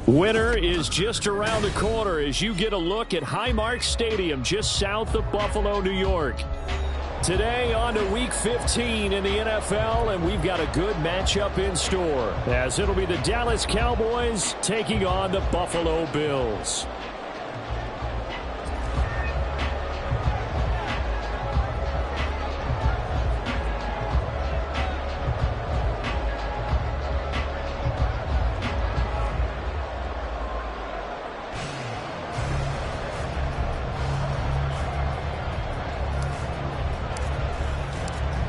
Winter is just around the corner as you get a look at Highmark Stadium just south of Buffalo, New York. Today on to Week 15 in the NFL, and we've got a good matchup in store as it'll be the Dallas Cowboys taking on the Buffalo Bills.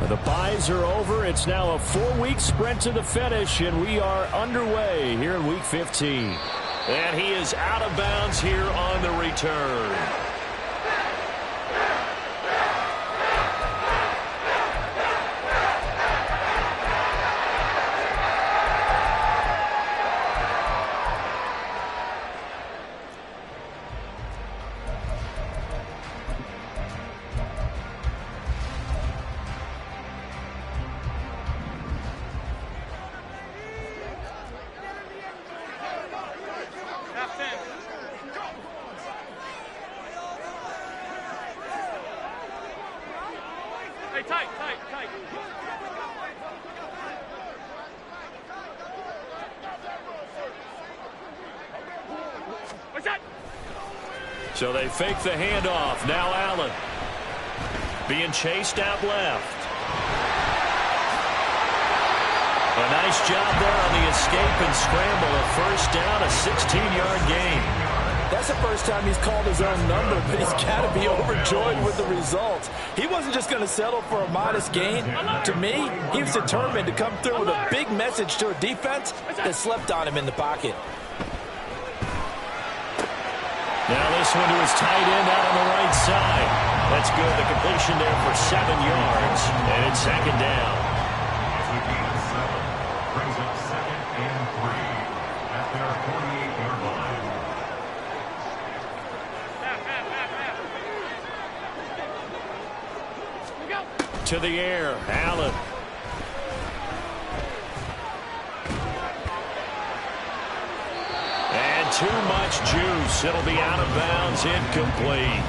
The byes are over. It's now a 4-week sprint to the finish, and we are underway here in Week 15. And he is out of bounds here on the return. So they fake the handoff. Now Allen being chased out left. A nice job there on the escape and scramble. A first down, a 16-yard gain. That's the first time he's called his own number, but he's got to be overjoyed with the results. He wasn't just going to settle for a modest gain. To me, he was determined to come through with a big message to a defense that slept on him in the pocket. Now this one to his tight end out on the right side. That's good. The completion there for 7 yards. And it's second down. Brings up 2nd and 3 at their 48-yard line. To the air, Allen. Too much juice. It'll be out of bounds, incomplete.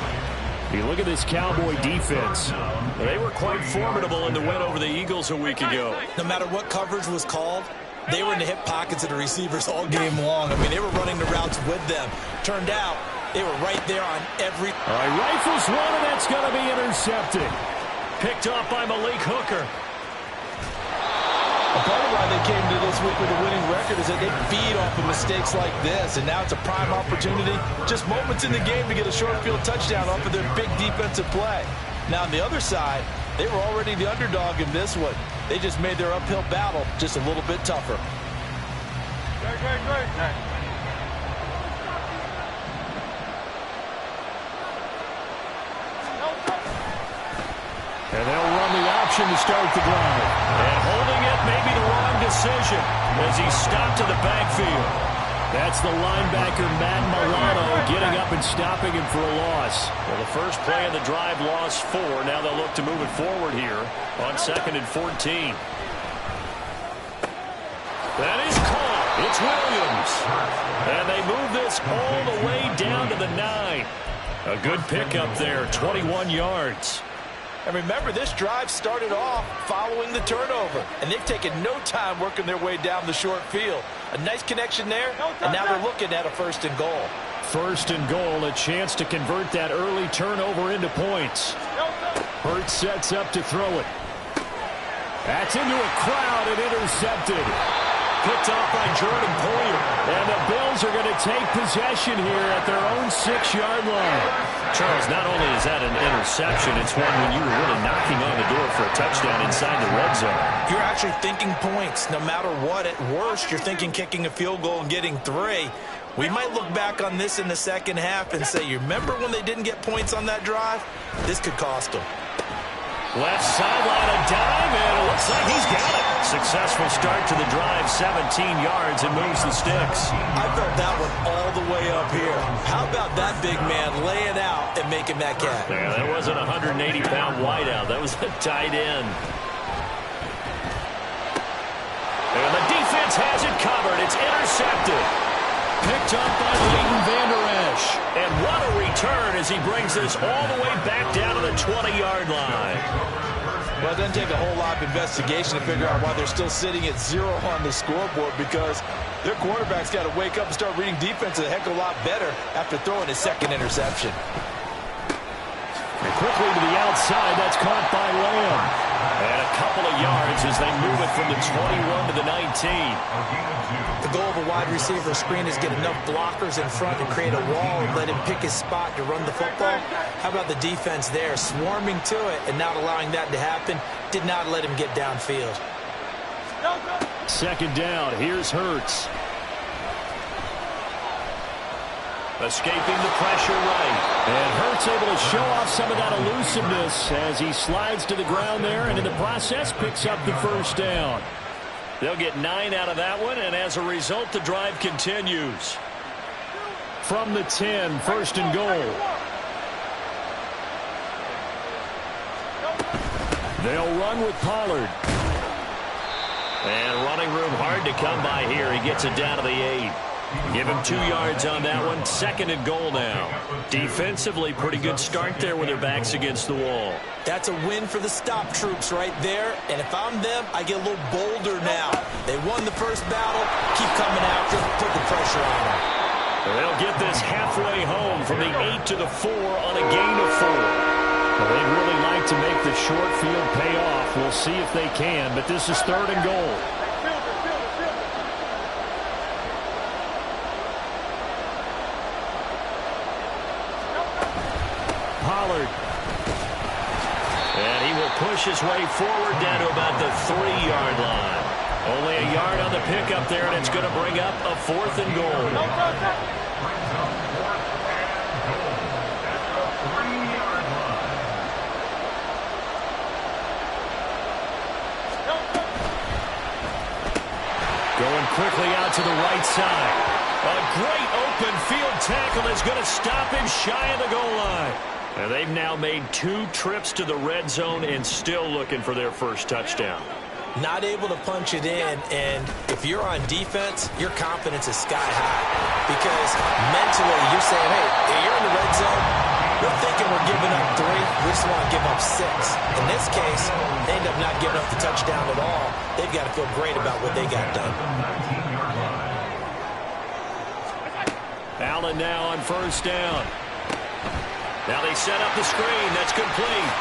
You look at this Cowboy defense. They were quite formidable in the win over the Eagles a week ago. No matter what coverage was called, they were in the hip pockets of the receivers all game long. I mean, they were running the routes with them. Turned out, they were right there on every... All right, rifles one, and that's going to be intercepted. Picked off by Malik Hooker. A part of why they came to this week with a winning record is that they feed off of mistakes like this, and now it's a prime opportunity, just moments in the game to get a short field touchdown off of their big defensive play. Now, on the other side, they were already the underdog in this one. They just made their uphill battle just a little bit tougher. Great. And they'll run the option to start the drive. And holding it may be the wrong decision as he's stopped in the backfield. That's the linebacker, Matt Milano, getting up and stopping him for a loss. Well, the first play of the drive lost 4. Now they'll look to move it forward here on 2nd and 14. That is caught. It's Williams. And they move this all the way down to the 9. A good pickup there, 21 yards. And remember, this drive started off following the turnover, and they've taken no time working their way down the short field. A nice connection there, and now they're looking at a 1st and goal. 1st and goal, a chance to convert that early turnover into points. Hurts sets up to throw it. That's into a crowd and intercepted. Picked off by Jordan Poyer. And the Bills are going to take possession here at their own 6-yard line. Charles, not only is that an interception, it's one when you were really knocking on the door for a touchdown inside the red zone. You're actually thinking points. No matter what, at worst, you're thinking kicking a field goal and getting 3. We might look back on this in the second half and say, you remember when they didn't get points on that drive? This could cost them. Left sideline, a dime, and it looks like he's got it. Successful start to the drive, 17 yards, and moves the sticks. I felt that one all the way up here. How about that big man laying out and making that catch? Yeah, that wasn't a 180-pound wideout. That was a tight end. And the defense has it covered. It's intercepted. picked up by Leighton Vander Esch. And what a return as he brings this all the way back down to the 20-yard line. Well, it doesn't take a whole lot of investigation to figure out why they're still sitting at 0 on the scoreboard, because their quarterback's got to wake up and start reading defense a heck of a lot better after throwing his second interception. And quickly to the outside, that's caught by Lamb. And a couple of yards as they move it from the 21 to the 19. The goal of a wide receiver screen is get enough blockers in front to create a wall and let him pick his spot to run the football. How about the defense there, swarming to it and not allowing that to happen? Did not let him get downfield. Second down, here's Hurts. Escaping the pressure right. And Hurts able to show off some of that elusiveness as he slides to the ground there, and in the process picks up the first down. They'll get 9 out of that one, and as a result, the drive continues. From the 10, first and goal. They'll run with Pollard. And running room hard to come by here. He gets it down to the 8. Give him 2 yards on that one. Second and goal now. Defensively, pretty good start there with their backs against the wall. That's a win for the stop troops right there. And if I'm them, I get a little bolder now. They won the first battle. Keep coming after them. Put the pressure on them. They'll get this halfway home from the 8 to the 4 on a gain of 4. Well, they'd really like to make the short field pay off. We'll see if they can, but this is third and goal. Pollard. And he will push his way forward down to about the 3-yard line. Only a yard on the pickup there, and it's going to bring up a 4th and goal. Going quickly out to the right side. A great open field tackle is going to stop him shy of the goal line. And they've now made 2 trips to the red zone and still looking for their first touchdown. Not able to punch it in, and if you're on defense, your confidence is sky high. Because mentally, you're saying, hey, you're in the red zone. We're thinking we're giving up 3. We just want to give up 6. In this case, they end up not giving up the touchdown at all. They've got to feel great about what they got done. Allen now on first down. Now they set up the screen. That's complete.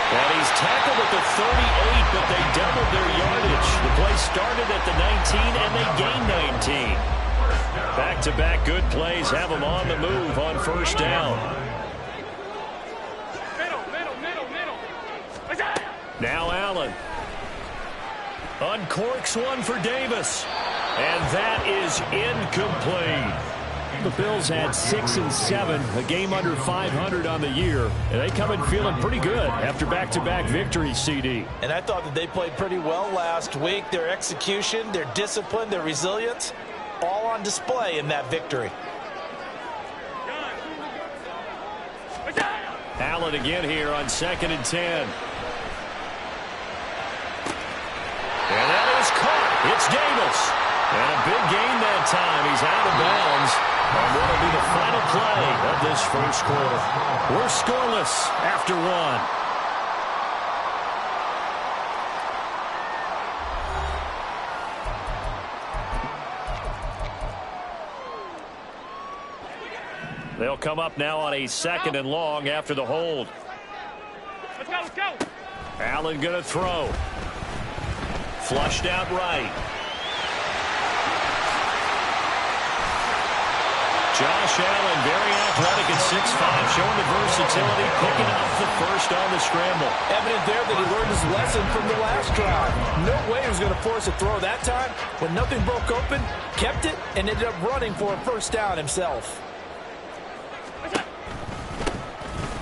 And he's tackled at the 38, but they doubled their yardage. The play started at the 19, and they gained 19. Back-to-back good plays have them on the move on first down. Now Allen. Uncorks one for Davis. And that is incomplete. The Bills had 6 and 7, a game under 500 on the year, and they come in feeling pretty good after back-to-back victories, CD. And I thought that they played pretty well last week. Their execution, their discipline, their resilience, all on display in that victory. Allen again here on 2nd and 10. And that is caught. It's Davis. And a big gain that time. He's out of bounds on what will be the final play of this first quarter. We're scoreless after 1. They'll come up now on a 2nd and long after the hold. Let's go, let's go. Allen going to throw. Flushed out right. Josh Allen, very athletic at 6'5", showing the versatility, picking up the first on the scramble. Evident there that he learned his lesson from the last drive. No way he was going to force a throw that time. When nothing broke open, kept it, and ended up running for a first down himself.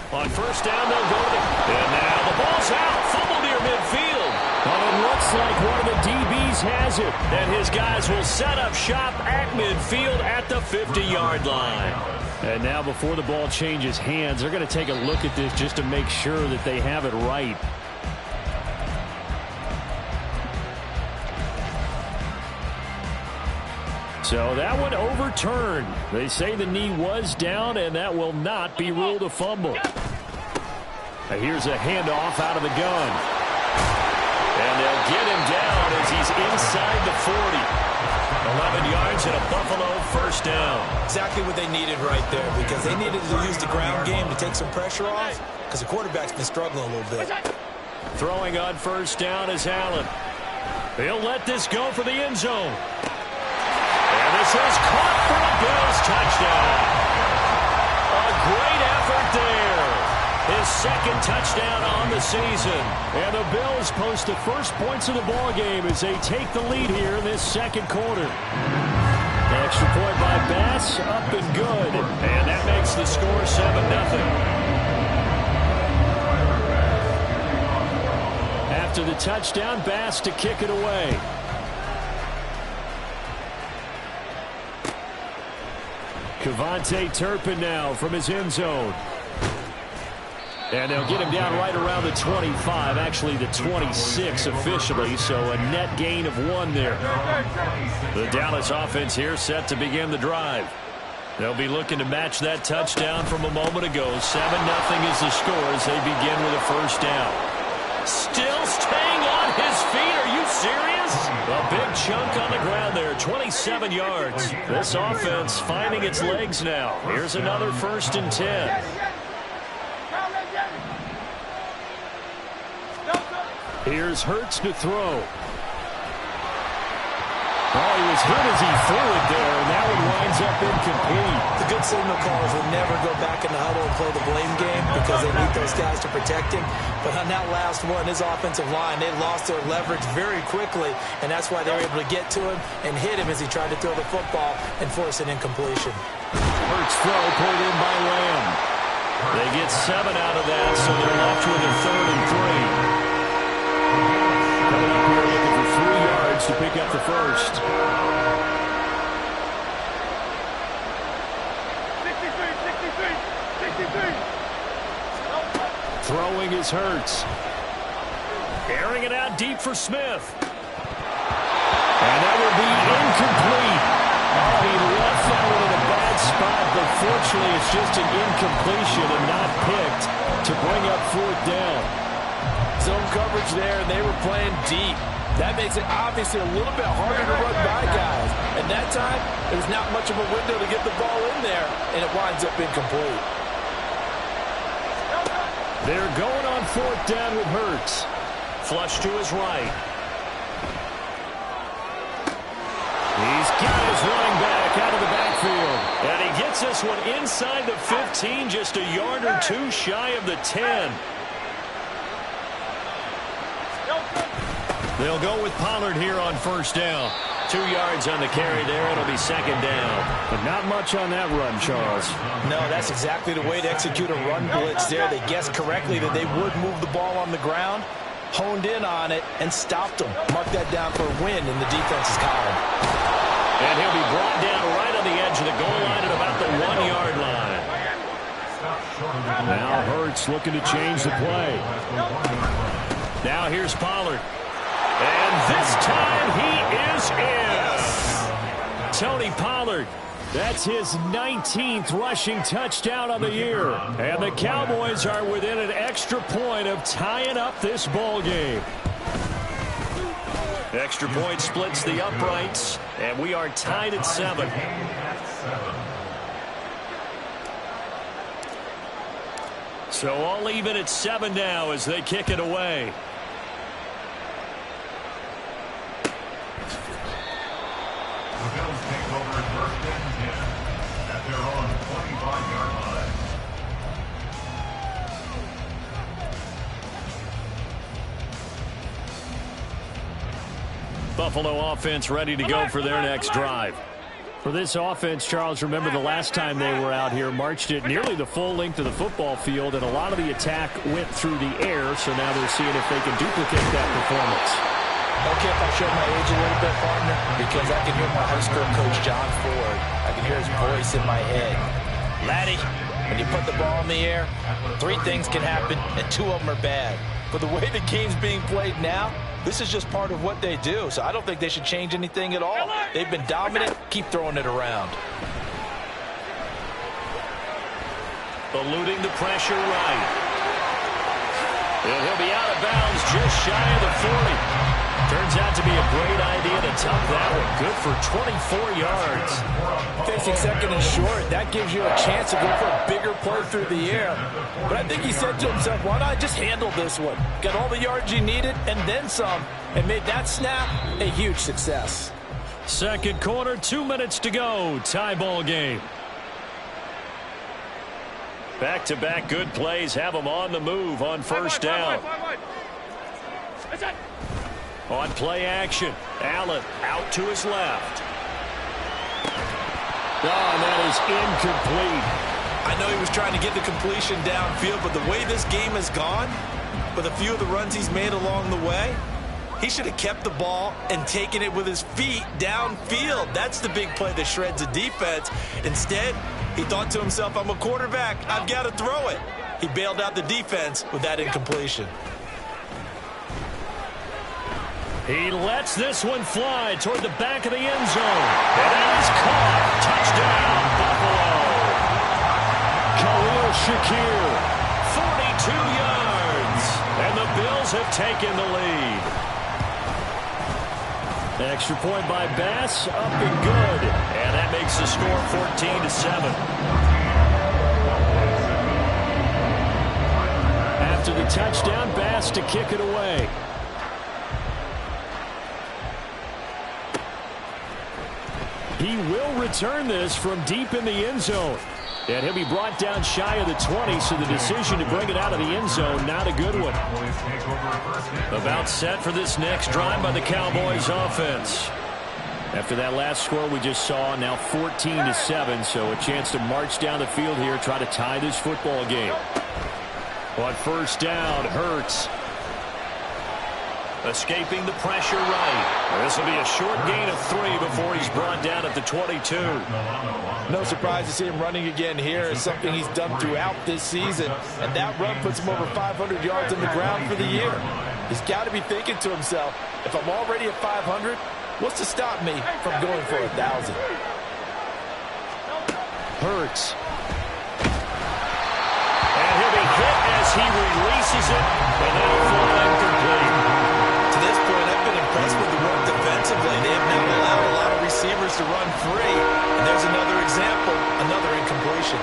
On first down, they'll go to and now the ball's out. Fumble near midfield. But it looks like one of the DBs has it. And his guys will set up shop at midfield at the 50-yard line. And now before the ball changes hands, they're going to take a look at this just to make sure that they have it right. So that one overturned. They say the knee was down, and that will not be ruled a fumble. Now here's a handoff out of the gun. And they'll get him down as he's inside the 40. 11 yards and a Buffalo first down. Exactly what they needed right there, because they needed to use the ground game to take some pressure off, because the quarterback's been struggling a little bit. Throwing on first down is Allen. He'll let this go for the end zone. And this is caught for a Bills touchdown. A great effort there. His second touchdown on the season. And the Bills post the first points of the ballgame as they take the lead here in this second quarter. Extra point by Bass, up and good. And that makes the score 7-0. After the touchdown, Bass to kick it away. Kevontae Turpin now from his end zone. And they'll get him down right around the 25, actually the 26 officially, so a net gain of 1 there. The Dallas offense here set to begin the drive. They'll be looking to match that touchdown from a moment ago. 7-0 is the score as they begin with a first down. Still staying on his feet. Are you serious? A big chunk on the ground there, 27 yards. This offense finding its legs now. Here's another 1st and 10. Here's Hurts to throw. Oh, he was hit as he threw it there, and that one winds up incomplete. The good signal callers will never go back in the huddle and play the blame game because they need those guys to protect him. But on that last one, his offensive line, they lost their leverage very quickly, and that's why they were able to get to him and hit him as he tried to throw the football and force an incompletion. Hurts throw pulled in by Lamb. They get 7 out of that, so they're left with a 3rd and 3. Coming up here looking for 3 yards to pick up the first. 63, 63. Throwing is Hurts. Airing it out deep for Smith. And that will be incomplete. Oh, he left that one in a bad spot, but fortunately it's just an incompletion and not picked to bring up 4th down. Zone coverage there, and they were playing deep. That makes it obviously a little bit harder to run by guys. And that time, there's not much of a window to get the ball in there, and it winds up incomplete. They're going on 4th down with Hurts. Flush to his right. He's got his running back out of the backfield. And he gets this one inside the 15, just a yard or 2 shy of the 10. They'll go with Pollard here on first down. 2 yards on the carry there. It'll be 2nd down. But not much on that run, Charles. No, that's exactly the way to execute a run blitz there. They guessed correctly that they would move the ball on the ground, honed in on it, and stopped them. Mark that down for a win in the defense's column. And he'll be brought down right on the edge of the goal line at about the 1-yard line. Now Hurts looking to change the play. Now here's Pollard. And this time he is in. Tony Pollard, that's his 19th rushing touchdown of the year. And the Cowboys are within an extra point of tying up this ball game. Extra point splits the uprights, and we are tied at 7. So all even at 7 now as they kick it away. The Bills take over at 1st and 10 at their own 25-yard line. Buffalo offense ready to go for their next drive. For this offense, Charles, remember the last time they were out here, marched it nearly the full length of the football field, and a lot of the attack went through the air, so now they're seeing if they can duplicate that performance. Okay, if I show my age a little bit, partner, because I can hear my high school coach, John Ford. I can hear his voice in my head. Laddie, when you put the ball in the air, 3 things can happen, and 2 of them are bad. But the way the game's being played now, This is just part of what they do, so I don't think they should change anything at all. They've been dominant. Keep throwing it around. Eluding the pressure right. He'll be out of bounds just shy of the 40. Turns out to be a great idea to tuck that one. Good for 24 yards. Facing second and short, that gives you a chance to go for a bigger play through the air. But I think he said to himself, why not just handle this one? Got all the yards you needed and then some, and made that snap a huge success. Second quarter, 2 minutes to go. Tie ball game. Back-to-back good plays have them on the move on first down. On play action, Allen out to his left. Oh, that is incomplete. I know he was trying to get the completion downfield, but the way this game has gone, with a few of the runs he's made along the way, he should have kept the ball and taken it with his feet downfield. That's the big play that shreds a defense. Instead, he thought to himself, I'm a quarterback, I've got to throw it. He bailed out the defense with that incompletion. He lets this one fly toward the back of the end zone. And it is caught. Touchdown, Buffalo. Khalil Shakir, 42 yards. And the Bills have taken the lead. Extra point by Bass, up and good. And that makes the score 14-7. After the touchdown, Bass to kick it away. He will return this from deep in the end zone. And he'll be brought down shy of the 20, so the decision to bring it out of the end zone, not a good one. About set for this next drive by the Cowboys offense. After that last score we just saw, now 14-7, so a chance to march down the field here, try to tie this football game. On first down, Hurts. Escaping the pressure right. This will be a short gain of 3 before he's brought down at the 22. No surprise to see him running again here. It's something he's done throughout this season. And that run puts him over 500 yards on the ground for the year. He's got to be thinking to himself, if I'm already at 500, what's to stop me from going for 1,000? Hurts. And he'll be hit as he releases it. And that'll fall incomplete. To this point, I've been impressed with the work defensively. They have now allowed a lot of receivers to run free. And there's another example, another incompletion.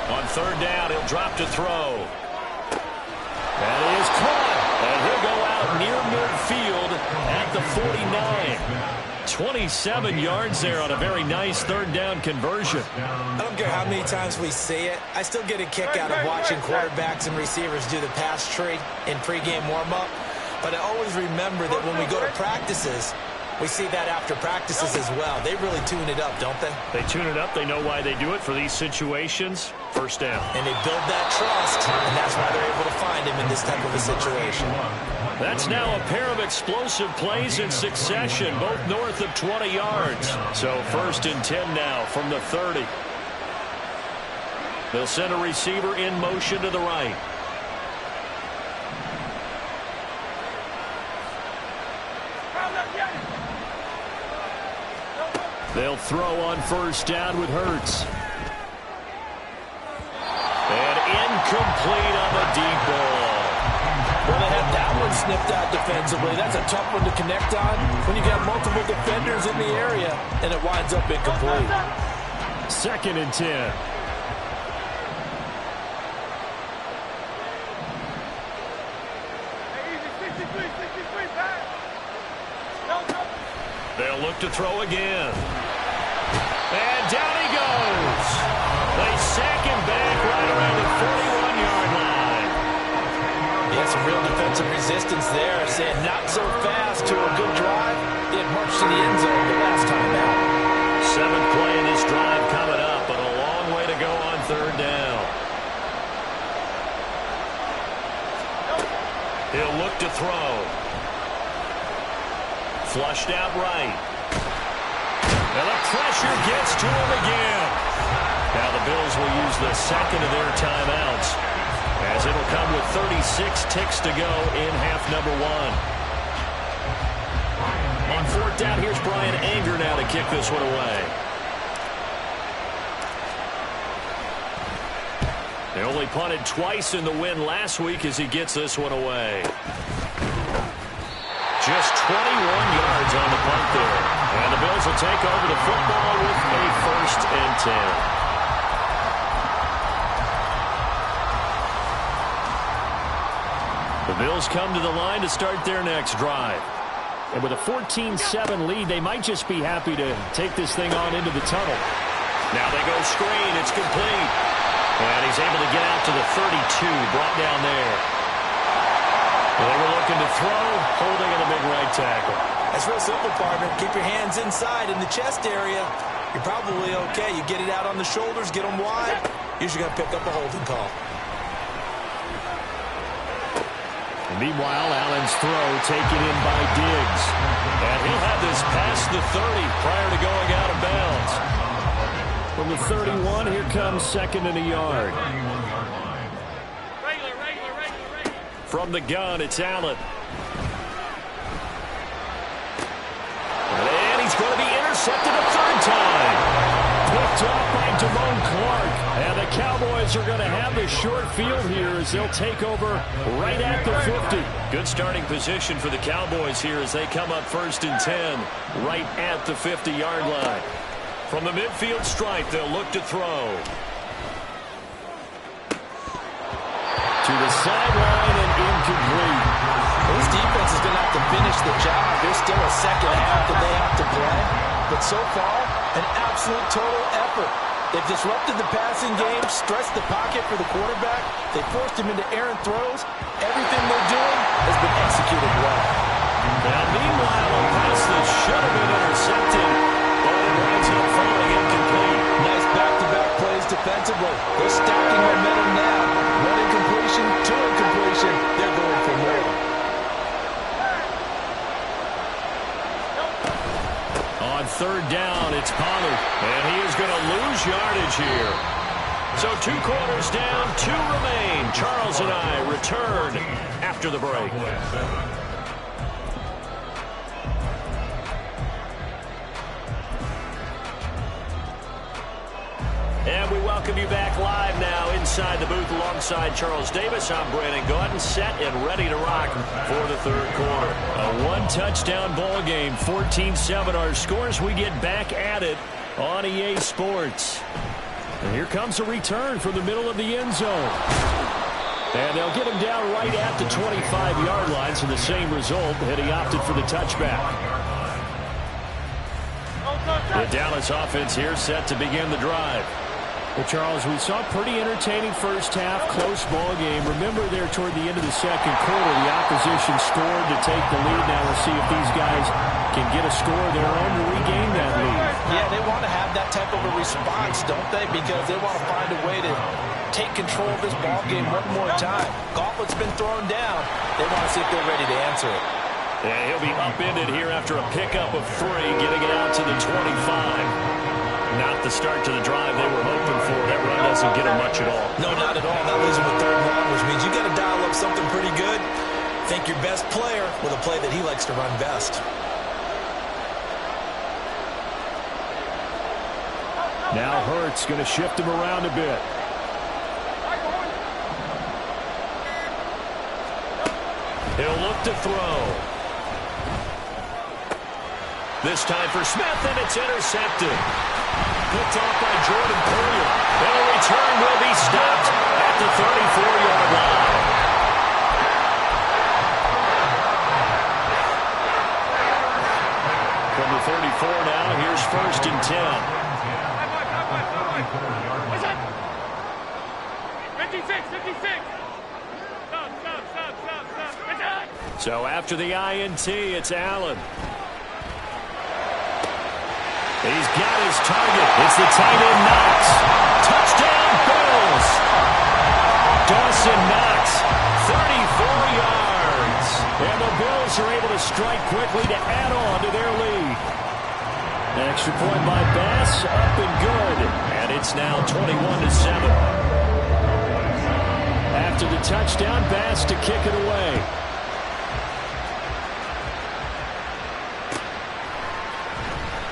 On third down, he'll drop to throw. That is caught. And he'll go out near midfield at the 49. 27 yards there on a very nice third down conversion. I don't care how many times we see it. I still get a kick out of watching quarterbacks and receivers do the pass tree in pregame warm-up. But I always remember that when we go to practices, we see that after practices as well. They really tune it up, don't they? They tune it up. They know why they do it for these situations. First down. And they build that trust, and that's why they're able to find him in this type of a situation. That's now a pair of explosive plays in succession, both north of 20 yards. So first and 10 now from the 30. They'll send a receiver in motion to the right. They'll throw on first down with Hurts. And incomplete on the deep ball. Well, they had that one snipped out defensively. That's a tough one to connect on when you got multiple defenders in the area, and it winds up incomplete. Second and 10. They'll look to throw again. And down he goes. They sack him back right around the 41-yard line. Yeah, some real defensive resistance there. Saying not so fast to a good drive. They had marched to the end zone the last time out. 7th play in this drive coming up, but a long way to go on third down. He'll look to throw. Flushed out right. And the pressure gets to him again. Now the Bills will use the second of their timeouts, as it'll come with 36 ticks to go in half number one. On fourth down, here's Brian Anger now to kick this one away. They only punted twice in the win last week as he gets this one away. Just 21 yards on the punt there. And the Bills will take over the football with a 1st and 10. The Bills come to the line to start their next drive. And with a 14-7 lead, they might just be happy to take this thing on into the tunnel. Now they go screen. It's complete. And he's able to get out to the 32, brought down there. They were looking to throw, holding in a big right tackle. That's real simple, partner. Keep your hands inside in the chest area. You're probably okay. You get it out on the shoulders, get them wide. Usually going to pick up a holding call. Meanwhile, Allen's throw taken in by Diggs. And he'll have this past the 30 prior to going out of bounds. From the 31, here comes 2nd and a yard. Regular. From the gun, it's Allen. And he's going to be intercepted a 3rd time. Picked off by Damone Clark. And the Cowboys are going to have the short field here as they'll take over right at the 50. Good starting position for the Cowboys here as they come up 1st and 10 right at the 50-yard line. From the midfield stripe, they'll look to throw. To the sideline and incomplete. This defense is going to have to finish the job. There's still a second half that they have to play. But so far, an absolute total effort. They've disrupted the passing game, stretched the pocket for the quarterback. They forced him into errant throws. Everything they're doing has been executed well. Now, meanwhile, a pass that should have been intercepted, but it winds up falling incomplete. Nice back-to-back plays defensively. They're stacking momentum now. One incompletion, 2 incompletion. They're going for more. On 3rd down, it's Pollard, and he is going to lose yardage here. So 2 quarters down, 2 remain. Charles and I return after the break. And we welcome you back live now inside the booth alongside Charles Davis. I'm Brandon Gaudin, set and ready to rock for the 3rd quarter. A 1-touchdown ball game, 14-7 our scores. We get back at it on EA Sports. And here comes a return from the middle of the end zone. And they'll get him down right at the 25-yard line, so the same result, and he opted for the touchback. The Dallas offense here set to begin the drive. Well, Charles, we saw a pretty entertaining first half, close ball game. Remember there toward the end of the 2nd quarter, the opposition scored to take the lead. Now we'll see if these guys can get a score of their own to regain that lead. Yeah, they want to have that type of a response, don't they? Because they want to find a way to take control of this ball game one more time. Gauntlet's been thrown down. They want to see if they're ready to answer it. Yeah, he'll be upended here after a pickup of 3, getting it out to the 25. Not the start to the drive they were hoping for. That run doesn't get them much at all. No, not at all. Not losing with 3rd and long, which means you got to dial up something pretty good. Think your best player with a play that he likes to run best. Now Hurts going to shift him around a bit. He'll look to throw. This time for Smith, and it's intercepted. Picked off by Jordan Poyer. And a return will be stopped at the 34-yard line. From the 34 now, here's 1st and 10. What's that? 56. Stop. So after the INT, it's Allen. He's got his target. It's the tight end Knox. Touchdown Bills. Dawson Knox, 34 yards. And the Bills are able to strike quickly to add on to their lead. Extra point by Bass, up and good. And it's now 21-7. After the touchdown, Bass to kick it away.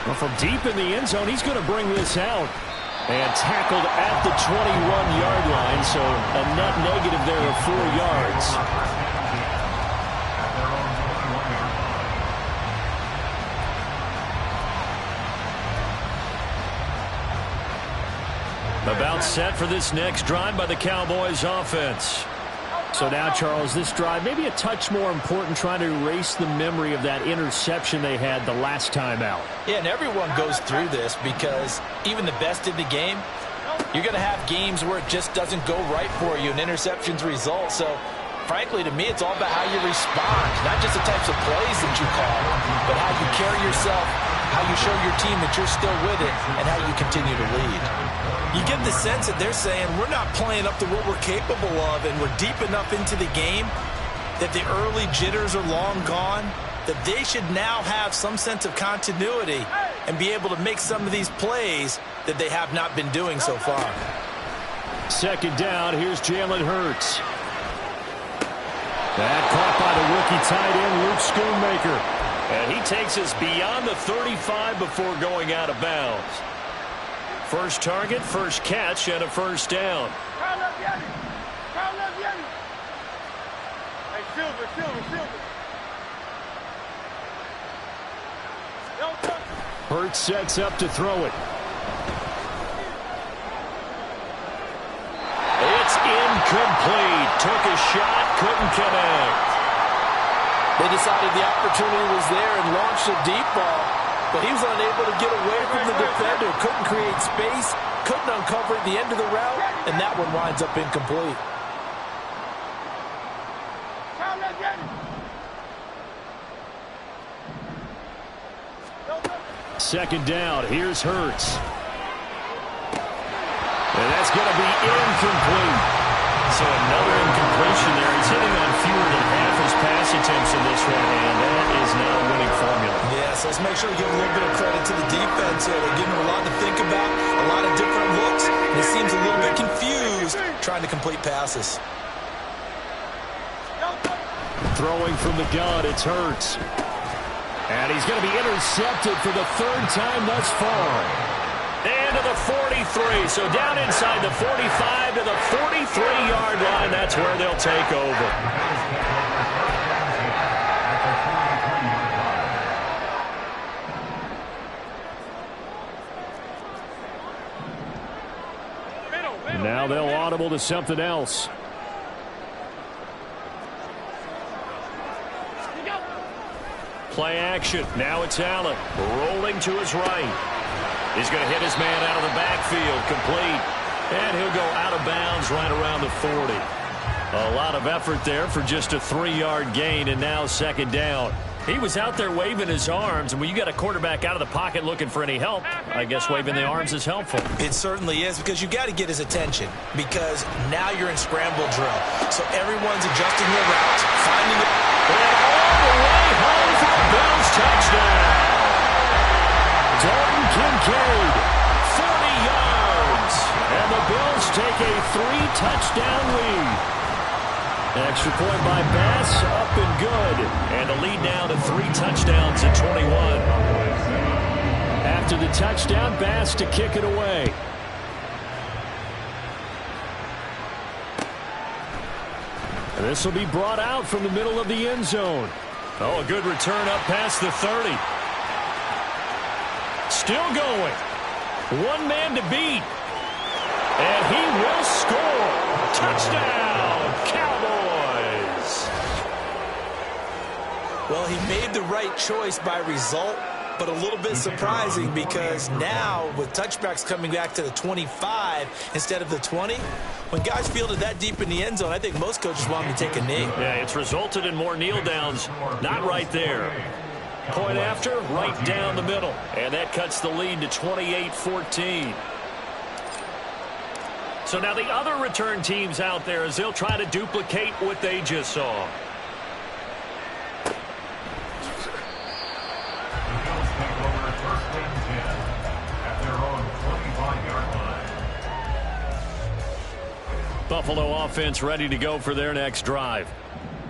Well, from deep in the end zone, he's going to bring this out. And tackled at the 21-yard line, so a net negative there of 4 yards. About set for this next drive by the Cowboys offense. So now, Charles, this drive maybe a touch more important, trying to erase the memory of that interception they had the last time out. Yeah, and everyone goes through this because even the best in the game, you're going to have games where it just doesn't go right for you and interceptions result. So, frankly, to me, it's all about how you respond, not just the types of plays that you call, but how you carry yourself, how you show your team that you're still with it, and how you continue to lead. You get the sense that they're saying we're not playing up to what we're capable of, and we're deep enough into the game that the early jitters are long gone, that they should now have some sense of continuity and be able to make some of these plays that they have not been doing so far. Second down, here's Jalen Hurts. That caught by the rookie tight end, Luke Schoonmaker. And he takes us beyond the 35 before going out of bounds. First target, first catch, and a first down. Hey, Silver. Hurts sets up to throw it. It's incomplete. Took a shot, couldn't connect. They decided the opportunity was there and launched a deep ball, but he was unable to get away from the defender, couldn't create space, couldn't uncover at the end of the route, and that one winds up incomplete. Second down, here's Hurts. And that's going to be incomplete. So another incompletion there. He's hitting on fewer than half his pass attempts in this one, and that is not a winning formula. Yeah, so let's make sure we give a little bit of credit to the defense here. They're giving him a lot to think about, a lot of different looks, and he seems a little bit confused trying to complete passes. Throwing from the gun, it's Hurts. And he's going to be intercepted for the third time thus far. And to the 43. So down inside the 45 to the 43-yard line. That's where they'll take over. Now they'll audible to something else. Play action. Now it's Allen. Rolling to his right. He's going to hit his man out of the backfield. Complete. And he'll go out of bounds right around the 40. A lot of effort there for just a 3-yard gain, and now second down. He was out there waving his arms, and when you got a quarterback out of the pocket looking for any help, I guess waving the arms is helpful. It certainly is, because you got to get his attention, because now you're in scramble drill. So everyone's adjusting their routes, finding it. And all the way home for a Bills touchdown. Dalton Kincaid, 40 yards. And the Bills take a 3-touchdown lead. Extra point by Bass, up and good. And the lead now to 3 touchdowns at 21. After the touchdown, Bass to kick it away. And this will be brought out from the middle of the end zone. Oh, a good return up past the 30. Still going. One man to beat. And he will score. Touchdown, Cowboys. Well, he made the right choice by result, but a little bit surprising because now with touchbacks coming back to the 25 instead of the 20, when guys fielded that deep in the end zone, I think most coaches want them to take a knee. Yeah, it's resulted in more kneel downs. Not right there. Point after, right down the middle. And that cuts the lead to 28-14. So now the other return teams out there as they'll try to duplicate what they just saw. Buffalo offense ready to go for their next drive.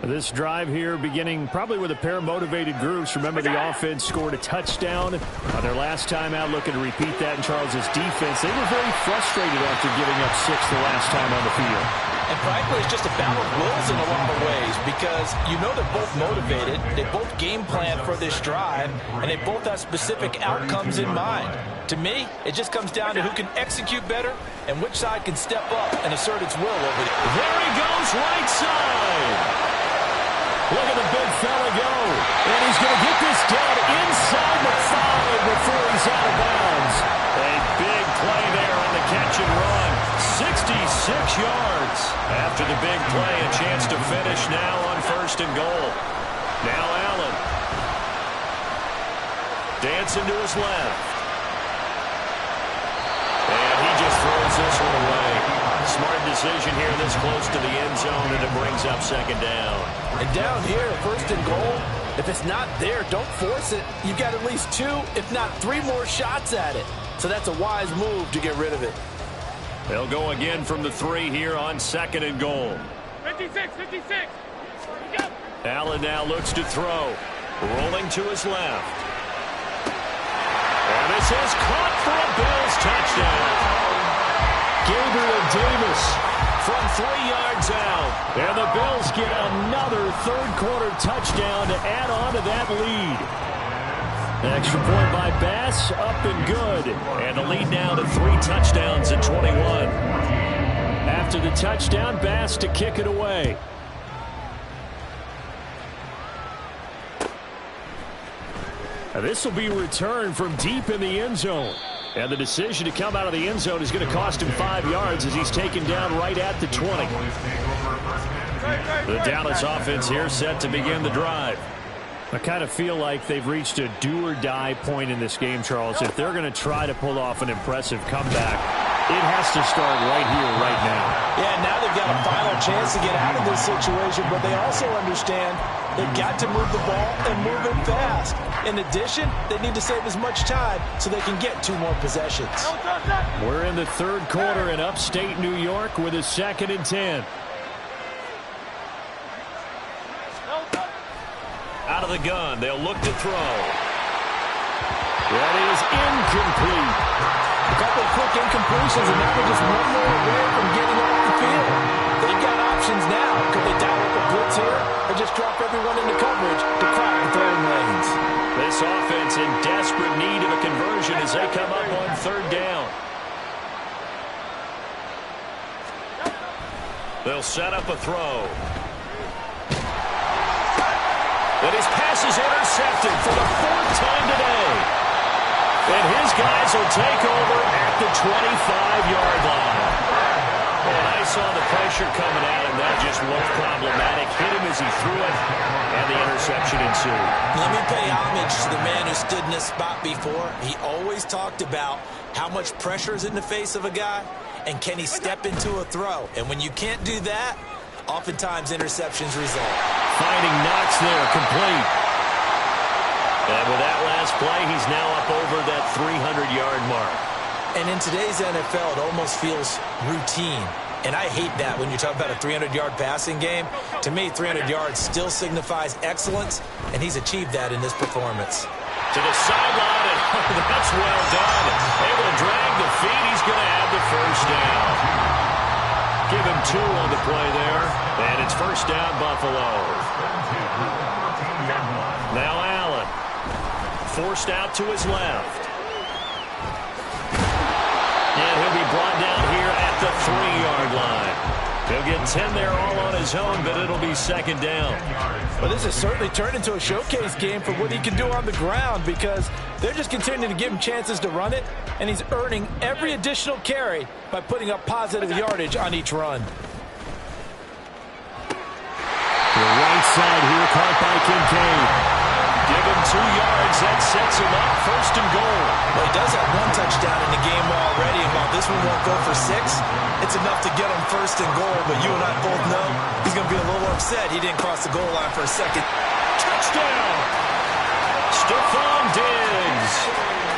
This drive here beginning probably with a pair of motivated groups. Remember, the offense scored a touchdown on their last time out, looking to repeat that in Charles's defense. They were very frustrated after giving up 6 the last time on the field. And frankly, it's just a battle of wills in a lot of ways because you know they're both motivated, they both game plan for this drive, and they both have specific outcomes in mind. To me, it just comes down to who can execute better and which side can step up and assert its will over the... There he goes, right side. Look at the big fella go. And he's going to get this down inside the 5 before he's out of bounds. A big play there on the catch and run. 66 yards. After the big play, a chance to finish now on 1st and goal. Now Allen. Dancing to his left. And he just throws this one away. Smart decision here this close to the end zone, and it brings up 2nd down. And down here, 1st and goal, if it's not there, don't force it. You've got at least 2, if not 3 more shots at it. So that's a wise move to get rid of it. They'll go again from the 3 here on 2nd and goal. 56. Go. Allen now looks to throw. Rolling to his left. And this is caught for a Bills touchdown. Gabriel Davis from 3 yards out. And the Bills get another 3rd quarter touchdown to add on to that lead. Extra point by Bass, up and good. And the lead now to 3 touchdowns in 21. After the touchdown, Bass to kick it away. This will be returned from deep in the end zone. And the decision to come out of the end zone is going to cost him 5 yards as he's taken down right at the 20. The Dallas offense here set to begin the drive. I kind of feel like they've reached a do-or-die point in this game, Charles. If they're going to try to pull off an impressive comeback, it has to start right here, right now. Yeah, now they've got a final chance to get out of this situation, but they also understand they've got to move the ball and move it fast. In addition, they need to save as much time so they can get 2 more possessions. We're in the 3rd quarter in upstate New York with a 2nd and 10. Out of the gun, they'll look to throw. That is incomplete. A couple of quick incompletions, and now they're just 1 more away from getting off the field. They've got options now. Could they dial up a blitz here or just drop everyone into coverage to crack the throwing lanes? This offense in desperate need of a conversion as they come up on 3rd down. They'll set up a throw. And his pass is intercepted for the 4th time today. And his guys will take over at the 25-yard line. And I saw the pressure coming at him. That just looked problematic. Hit him as he threw it, and the interception ensued. Let me pay homage to the man who stood in this spot before. He always talked about how much pressure is in the face of a guy, and can he step into a throw. And when you can't do that, oftentimes interceptions result. Finding Knox there, complete. And with that last play, he's now up over that 300-yard mark. And in today's NFL, it almost feels routine. And I hate that when you talk about a 300-yard passing game. To me, 300 yards still signifies excellence, and he's achieved that in this performance. To the sideline, and that's well done. Able to drag the feet. He's going to have the 1st down. Give him 2 on the play there. And it's 1st down, Buffalo. Now Allen. Forced out to his left. And he'll be brought down here at the 3-yard line. He'll get 10 there all on his own, but it'll be 2nd down. Well, this has certainly turned into a showcase game for what he can do on the ground because they're just continuing to give him chances to run it, and he's earning every additional carry by putting up positive yardage on each run. The right side here caught by Kincaid. Give him 2 yards. That sets him up 1st and goal. Well, he does have 1 touchdown in the game already, and while this one won't go for 6, it's enough to get him 1st and goal. But you and I both know he's going to be a little upset he didn't cross the goal line for a 2nd. Touchdown! Stephon Diggs.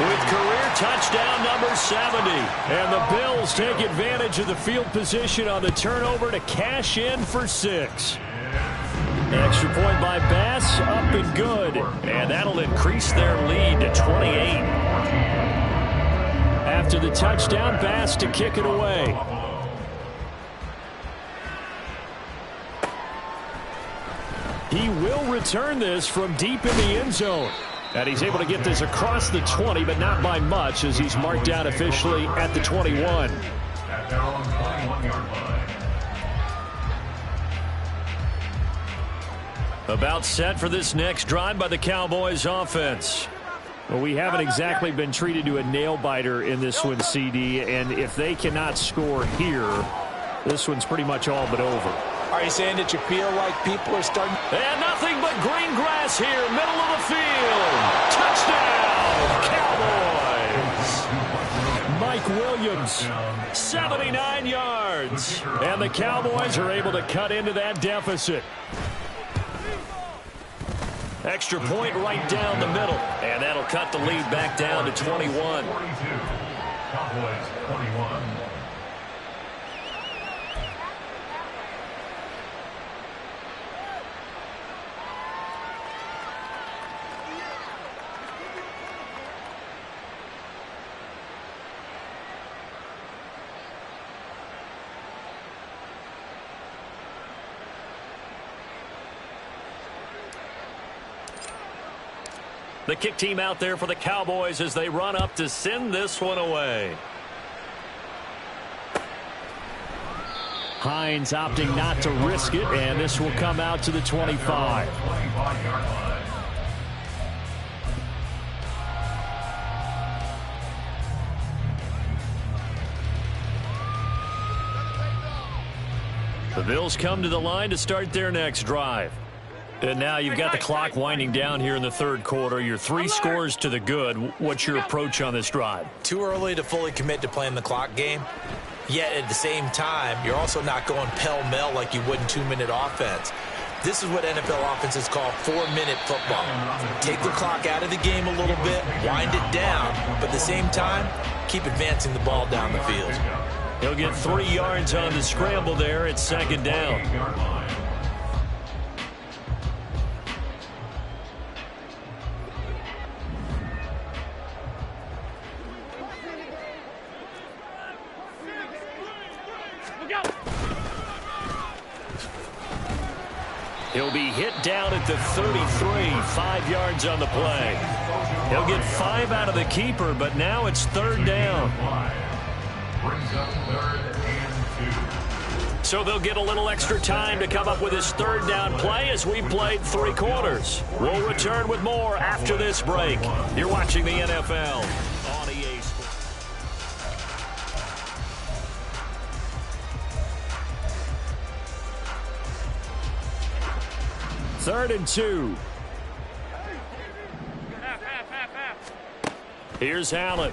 with career touchdown number 70. And the Bills take advantage of the field position on the turnover to cash in for 6. Extra point by Bass, up and good. And that'll increase their lead to 28. After the touchdown, Bass to kick it away. He will return this from deep in the end zone. And he's able to get this across the 20, but not by much, as he's marked down officially at the 21. At their own 21-yard line. About set for this next drive by the Cowboys offense. Well, we haven't exactly been treated to a nail-biter in this one, CD, and if they cannot score here, this one's pretty much all but over. Are you saying that you feel like people are starting? And nothing but green grass here, middle of the field. Touchdown, Cowboys. Mike Williams, 79 yards. and the Cowboys are able to cut into that deficit. Extra point right down the middle. And that'll cut the lead back down to 21. 42. Cowboys 21. The kick team out there for the Cowboys as they run up to send this one away. Hines opting not to risk it, and this will come out to the 25. 25-yard line. The Bills come to the line to start their next drive. And now you've got the clock winding down here in the third quarter. Your 3 scores to the good. What's your approach on this drive? Too early to fully commit to playing the clock game. Yet at the same time, you're also not going pell-mell like you would in 2-minute offense. This is what NFL offenses call 4-minute football. Take the clock out of the game a little bit, wind it down, but at the same time, keep advancing the ball down the field. He'll get 3 yards on the scramble there at second down. He'll be hit down at the 33, 5 yards on the play. He'll get 5 out of the keeper, but now it's third down. Brings up 3rd and 2. So they'll get a little extra time to come up with his third down play as we played 3 quarters. We'll return with more after this break. You're watching the NFL on EA Sports. Third and 2. Here's Allen.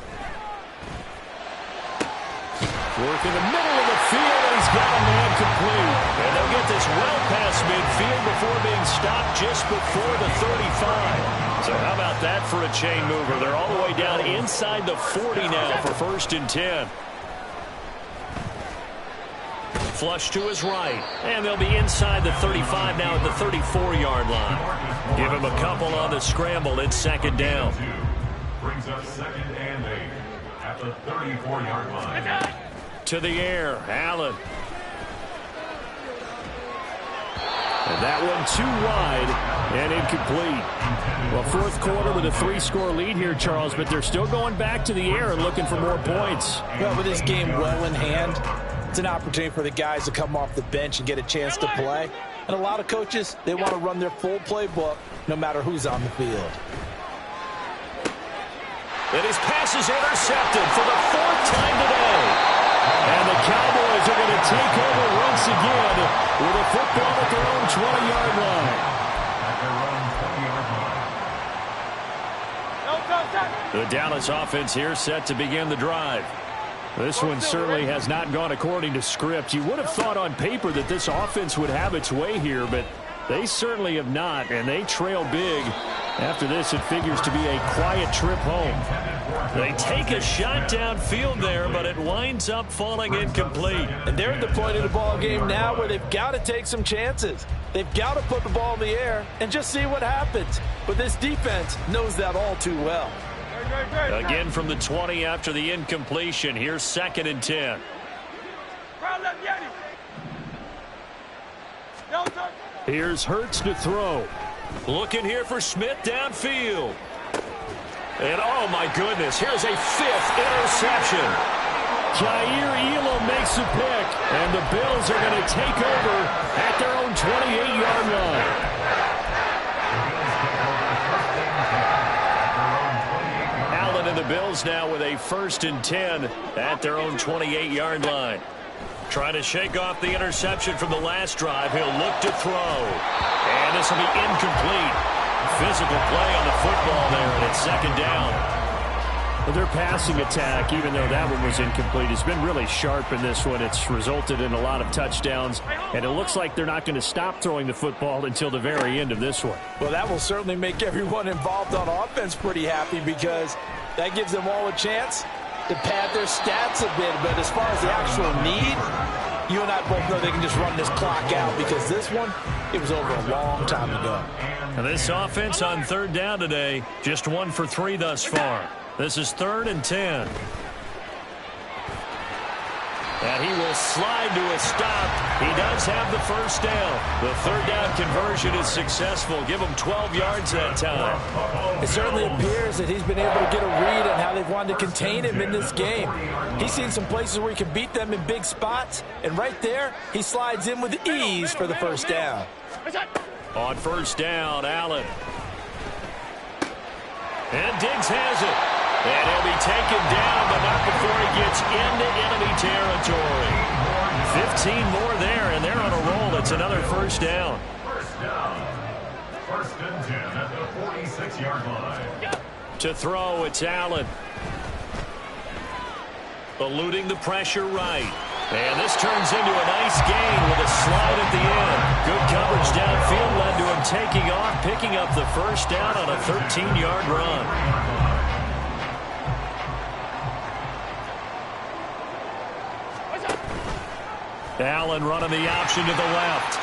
Work in the middle of the field, and he's got a man complete. And they'll get this well past midfield before being stopped just before the 35. So how about that for a chain mover? They're all the way down inside the 40 now for 1st and 10. Flush to his right. And they'll be inside the 35 now at the 34-yard line. Give him a couple on the scramble. It's second down. Brings up 2nd and 8 at the 34-yard line. To the air, Allen. And that one too wide and incomplete. Well, fourth quarter with a 3-score lead here, Charles, but they're still going back to the air and looking for more points. Well, with this game well in hand, it's an opportunity for the guys to come off the bench and get a chance to play. And a lot of coaches, they want to run their full playbook no matter who's on the field. And his pass is intercepted for the 4th time today. And the Cowboys are going to take over once again with a football at their own 20-yard line. At their own 20-yard line. The Dallas offense here set to begin the drive. This one certainly has not gone according to script. You would have thought on paper that this offense would have its way here, but they certainly have not, and they trail big After this, it figures to be a quiet trip home. They take a shot downfield there, but it winds up falling incomplete. And they're at the point of the ball game now where they've got to take some chances. They've got to put the ball in the air and just see what happens. But this defense knows that all too well. Again from the 20 after the incompletion. Here's 2nd and 10. Here's Hurts to throw. Looking here for Smith downfield. And oh my goodness, here's a 5th interception. Jair Elam makes a pick, and the Bills are going to take over at their own 28-yard line. Allen and the Bills now with a 1st and 10 at their own 28-yard line. Trying to shake off the interception from the last drive. He'll look to throw. And this will be incomplete. Physical play on the football there, and it's 2nd down. Well, their passing attack, even though that one was incomplete, has been really sharp in this one. It's resulted in a lot of touchdowns, and it looks like they're not going to stop throwing the football until the very end of this one. Well, that will certainly make everyone involved on offense pretty happy because that gives them all a chance to pad their stats a bit. But as far as the actual need, you and I both know they can just run this clock out because this one, it was over a long time ago. And this offense on 3rd down today, just 1 for 3 thus far. This is 3rd and 10. And he will slide to a stop. He does have the 1st down. The 3rd down conversion is successful. Give him 12 yards that time. It certainly appears that he's been able to get a read on how they've wanted to contain him in this game. He's seen some places where he can beat them in big spots, and right there, he slides in with ease for the 1st down. On 1st down, Allen. And Diggs has it. And he'll be taken down, but not before he gets into enemy territory. 15 more there, and they're on a roll. It's another 1st down. 1st down. 1st and 10 at the 46-yard line. To throw, it's Allen. Eluding the pressure right. And this turns into a nice gain with a slide at the end. Good coverage downfield led to him taking off, picking up the 1st down on a 13-yard run. Allen running the option to the left.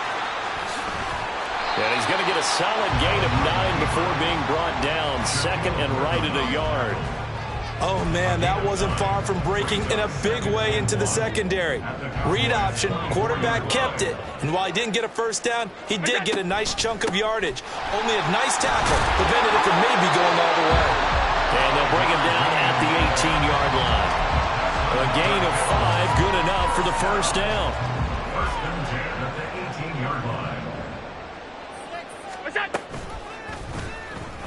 And he's going to get a solid gain of 9 before being brought down. 2nd and right at a yard. Oh, man, that wasn't far from breaking in a big way into the secondary. Read option, quarterback kept it. And while he didn't get a 1st down, he did get a nice chunk of yardage. Only a nice tackle prevented it from maybe going all the way. And they'll bring him down at the 18-yard line. A gain of 5, good enough for the 1st down. 1st and 10 at the 18-yard line.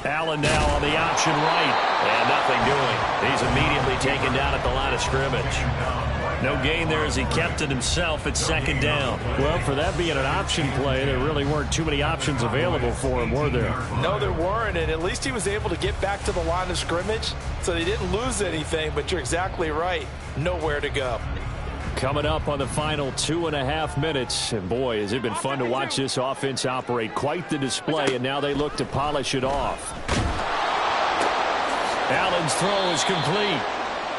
Allen now on the option right. And nothing doing. He's immediately taken down at the line of scrimmage. No gain there as he kept it himself at 2nd down. Well, for that being an option play, there really weren't too many options available for him, were there? No, there weren't, and at least he was able to get back to the line of scrimmage, so they didn't lose anything, but you're exactly right. Nowhere to go. Coming up on the final 2.5 minutes, and boy, has it been fun to watch this offense operate. Quite the display, and now they look to polish it off. Allen's throw is complete.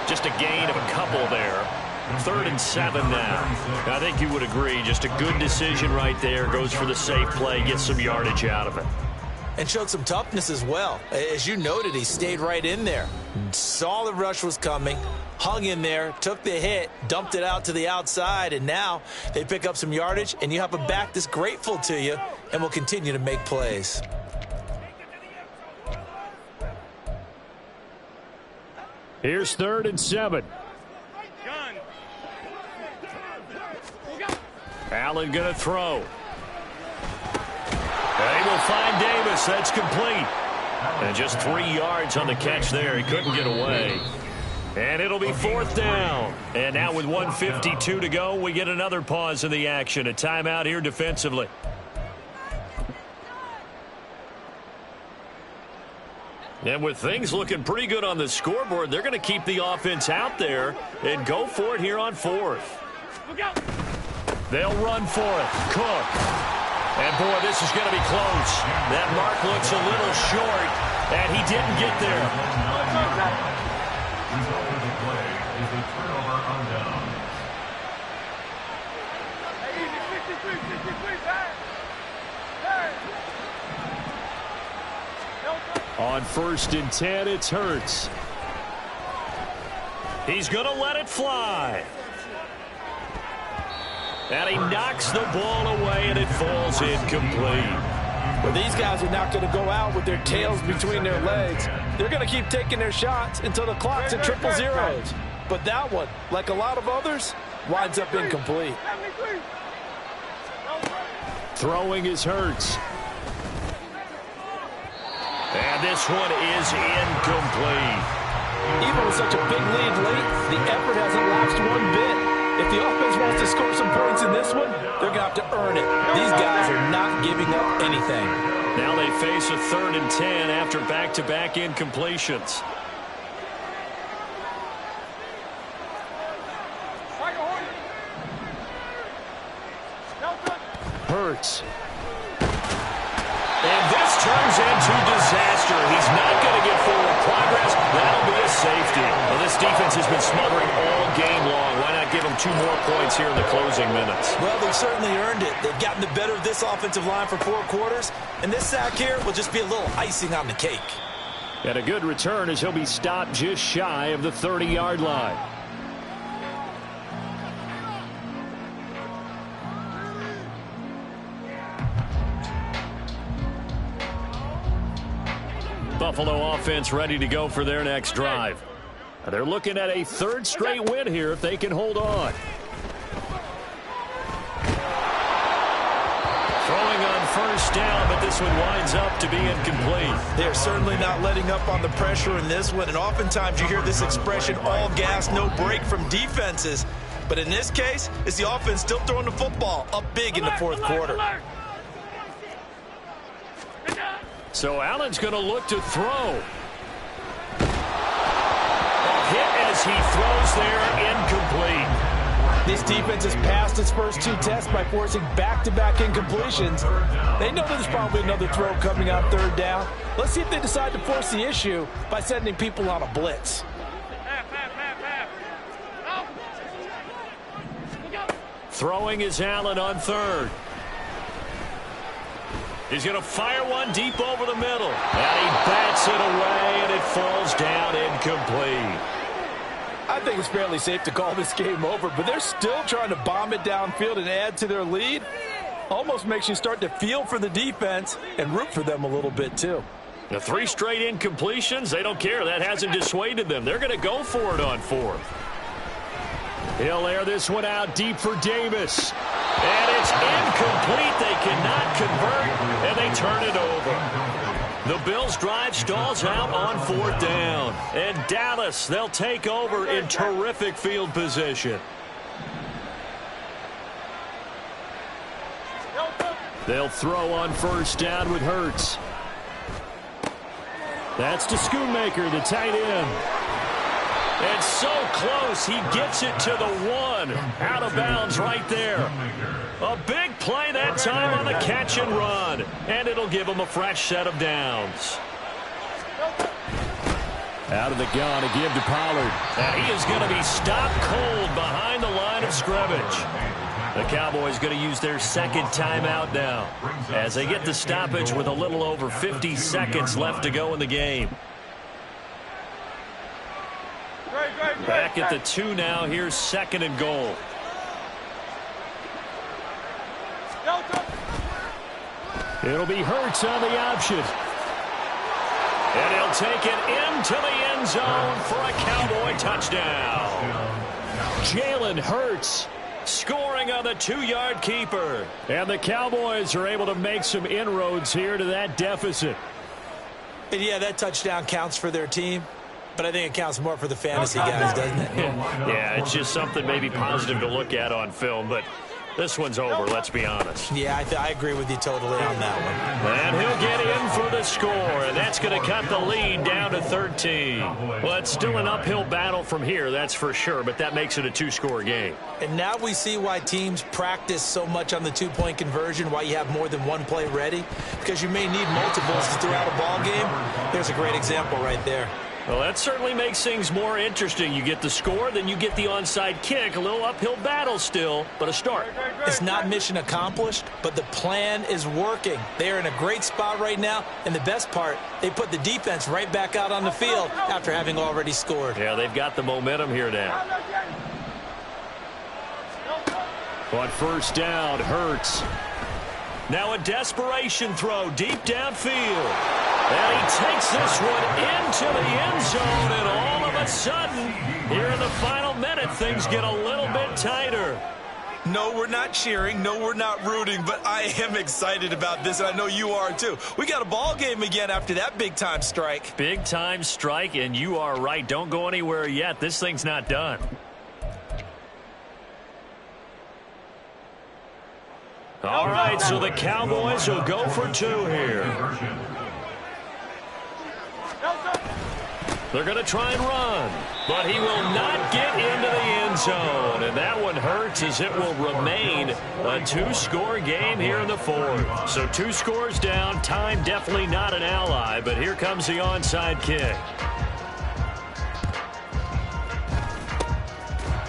Just a gain of a couple there. 3rd and 7 now. I think you would agree, just a good decision right there. Goes for the safe play, gets some yardage out of it. And showed some toughness as well. As you noted, he stayed right in there. Saw the rush was coming, hung in there, took the hit, dumped it out to the outside, and now they pick up some yardage, and you have a back that's grateful to you and will continue to make plays. Here's 3rd and 7. Allen going to throw. They will find Davis. That's complete. And just 3 yards on the catch there. He couldn't get away. And it'll be 4th down. And now with 1:52 to go, we get another pause in the action. A timeout here defensively. And with things looking pretty good on the scoreboard, they're going to keep the offense out there and go for it here on 4th. They'll run for it. Cook. And, boy, this is going to be close. That mark looks a little short, and he didn't get there. Result of the play is a turnover on down. On 1st and 10, it's Hurts. He's going to let it fly. And he knocks the ball away, and it falls incomplete. Well, these guys are not going to go out with their tails between their legs. They're going to keep taking their shots until the clock's at triple zeros. But that one, like a lot of others, winds up incomplete. Throwing is Hurts. And this one is incomplete. Even with such a big lead late, the effort hasn't lapsed one bit. If the offense wants to score some points in this one, they're going to have to earn it. These guys are not giving up anything. Now they face a 3rd and 10 after back-to-back incompletions. Hurts. And this turns into disaster. He's not going to get forward progress. That'll be a safety. Well, this defense has been smothering all game long. Why not give them 2 more points here in the closing minutes? Well, they've certainly earned it. They've gotten the better of this offensive line for 4 quarters, and this sack here will just be a little icing on the cake. And a good return as he'll be stopped just shy of the 30-yard line. Buffalo offense ready to go for their next drive. They're looking at a 3rd straight win here if they can hold on. Throwing on 1st down, but this one winds up to be incomplete. They're certainly not letting up on the pressure in this one, and oftentimes you hear this expression, all gas, no break from defenses. But in this case, it's the offense still throwing the football up big in the 4th quarter. So Allen's going to look to throw. Hit as he throws there, incomplete. This defense has passed its first 2 tests by forcing back-to-back incompletions. They know there's probably another throw coming on 3rd down. Let's see if they decide to force the issue by sending people on a blitz. Throwing is Allen on 3rd. He's going to fire one deep over the middle. And he bats it away, and it falls down incomplete. I think it's fairly safe to call this game over, but they're still trying to bomb it downfield and add to their lead. Almost makes you start to feel for the defense and root for them a little bit, too. The 3 straight incompletions, they don't care. That hasn't dissuaded them. They're going to go for it on 4th. He'll air this one out deep for Davis. And it's incomplete. They cannot convert, and they turn it over. The Bills' drive stalls out on 4th down. And Dallas, they'll take over in terrific field position. They'll throw on 1st down with Hurts. That's to Schoonmaker, the tight end. And so close, he gets it to the 1. Out of bounds right there. A big play that time on the catch and run. And it'll give him a fresh set of downs. Out of the gun, a give to Pollard. And he is going to be stopped cold behind the line of scrimmage. The Cowboys going to use their 2nd timeout now as they get the stoppage with a little over 50 seconds left to go in the game. Back at the 2 now. Here's 2nd and goal. It'll be Hurts on the option. And he'll take it into the end zone for a Cowboy touchdown. Jalen Hurts scoring on the 2-yard keeper. And the Cowboys are able to make some inroads here to that deficit. And yeah, that touchdown counts for their team. But I think it counts more for the fantasy guys, doesn't it? Yeah, it's just something maybe positive to look at on film. But This one's over, let's be honest. Yeah, I agree with you totally on that one. And he'll get in for the score, and that's going to cut the lead down to 13. Well, it's still an uphill battle from here, that's for sure, but that makes it a two-score game. And now we see why teams practice so much on the two-point conversion, why you have more than one play ready, because you may need multiples throughout a ball game. There's a great example right there. Well, that certainly makes things more interesting. You get the score, then you get the onside kick. A little uphill battle still, but a start. It's not mission accomplished, but the plan is working. They're in a great spot right now, and the best part, they put the defense right back out on the field after having already scored. Yeah, they've got the momentum here now. On first down, Hurts. Now a desperation throw deep downfield. And he takes this one into the end zone, and all of a sudden, here in the final minute, things get a little bit tighter. No, we're not cheering. No, we're not rooting, but I am excited about this, and I know you are too. We got a ball game again after that big-time strike. Big-time strike, and you are right. Don't go anywhere yet. This thing's not done. All right, so the Cowboys will go for two here. They're going to try and run, but he will not get into the end zone. And that one hurts as it will remain a two-score game here in the fourth. So 2 scores down, time definitely not an ally, but here comes the onside kick.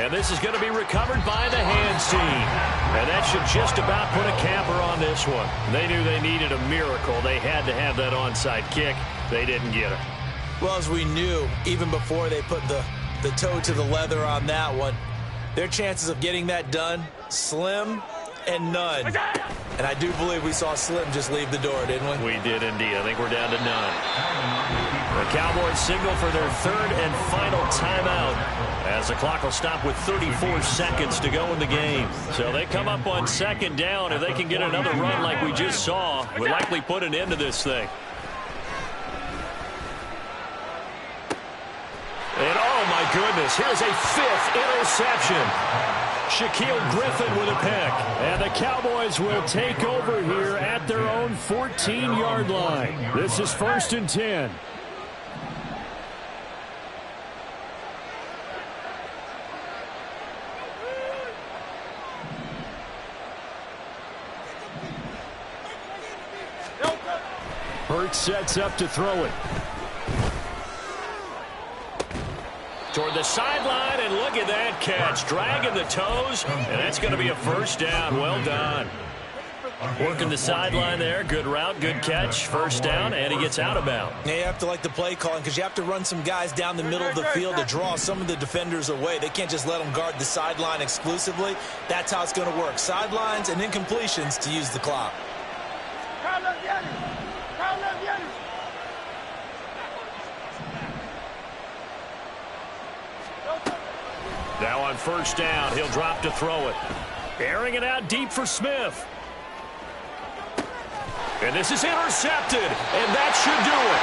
And this is going to be recovered by the hands team. And that should just about put a capper on this one. They knew they needed a miracle. They had to have that onside kick. They didn't get it. Well, as we knew, even before they put the toe to the leather on that one, their chances of getting that done, slim and none. And I do believe we saw Slim just leave the door, didn't we? We did indeed. I think we're down to none. The Cowboys signal for their third and final timeout as the clock will stop with 34 seconds to go in the game. So they come up on second down. If they can get another run like we just saw, we'll likely put an end to this thing. And oh my goodness, here's a 5th interception. Shaquille Griffin with a pick. And the Cowboys will take over here at their own 14-yard line. This is 1st and 10. Hurts sets up to throw it. Toward the sideline, and look at that catch. Dragging the toes, and that's going to be a first down. Well done. Working the sideline there. Good route, good catch. First down, and he gets out of bounds. Yeah, you have to like the play calling because you have to run some guys down the middle of the field to draw some of the defenders away. They can't just let them guard the sideline exclusively. That's how it's going to work. Sidelines and incompletions to use the clock. Now on first down, he'll drop to throw it. Airing it out deep for Smith. And this is intercepted, and that should do it.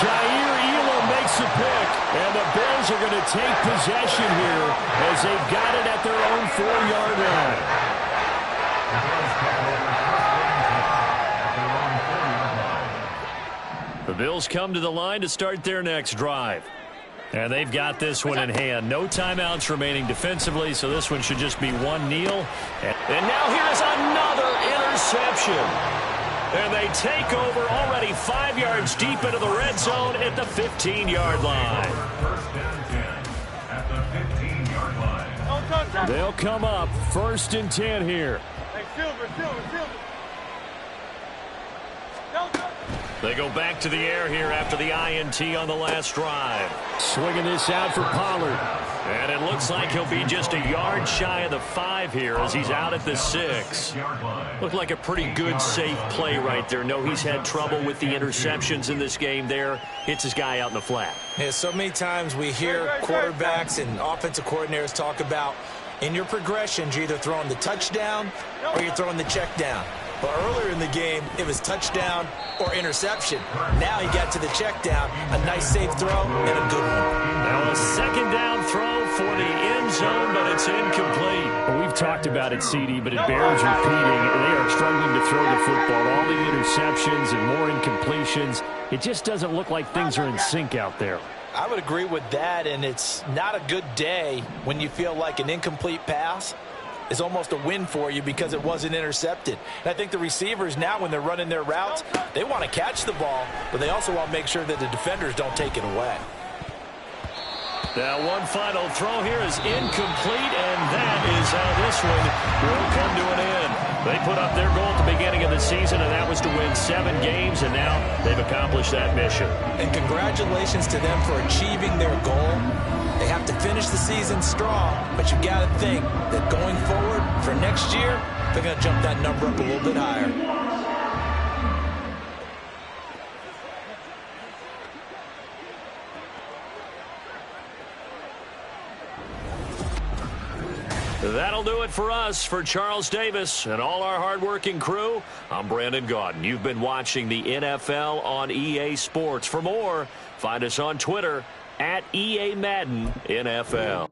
Jair Elam makes a pick, and the Bills are going to take possession here as they've got it at their own 4-yard line. The Bills come to the line to start their next drive. And they've got this one in hand. No timeouts remaining defensively, so this one should just be one kneel. And now here's another interception. And they take over already 5 yards deep into the red zone at the 15-yard line. They'll come up 1st and 10 here. Silver. They go back to the air here after the INT on the last drive. Swinging this out for Pollard. And it looks like he'll be just a yard shy of the 5 here as he's out at the 6. Looked like a pretty good, safe play right there. No, he's had trouble with the interceptions in this game there. Hits his guy out in the flat. Yeah, so many times we hear quarterbacks and offensive coordinators talk about in your progressions, you're either throwing the touchdown or you're throwing the check down. But earlier in the game, it was touchdown or interception. Now he got to the check down, a nice safe throw, and a good one. Now a second down throw for the end zone, but it's incomplete. Well, we've talked about it, CD, but it bears repeating. They are struggling to throw the football. All the interceptions and more incompletions. It just doesn't look like things are in sync out there. I would agree with that, and it's not a good day when you feel like an incomplete pass is almost a win for you because it wasn't intercepted. And I think the receivers now, when they're running their routes, they want to catch the ball, but they also want to make sure that the defenders don't take it away. Now one final throw here is incomplete, and that is how this one will come to an end. They put up their goal at the beginning of the season, and that was to win 7 games, and now they've accomplished that mission. And congratulations to them for achieving their goal. They have to finish the season strong, but you got to think that going forward for next year, they're going to jump that number up a little bit higher. That'll do it for us. For Charles Davis and all our hardworking crew, I'm Brandon Gaudin. You've been watching the NFL on EA Sports. For more, find us on Twitter @EA Madden NFL.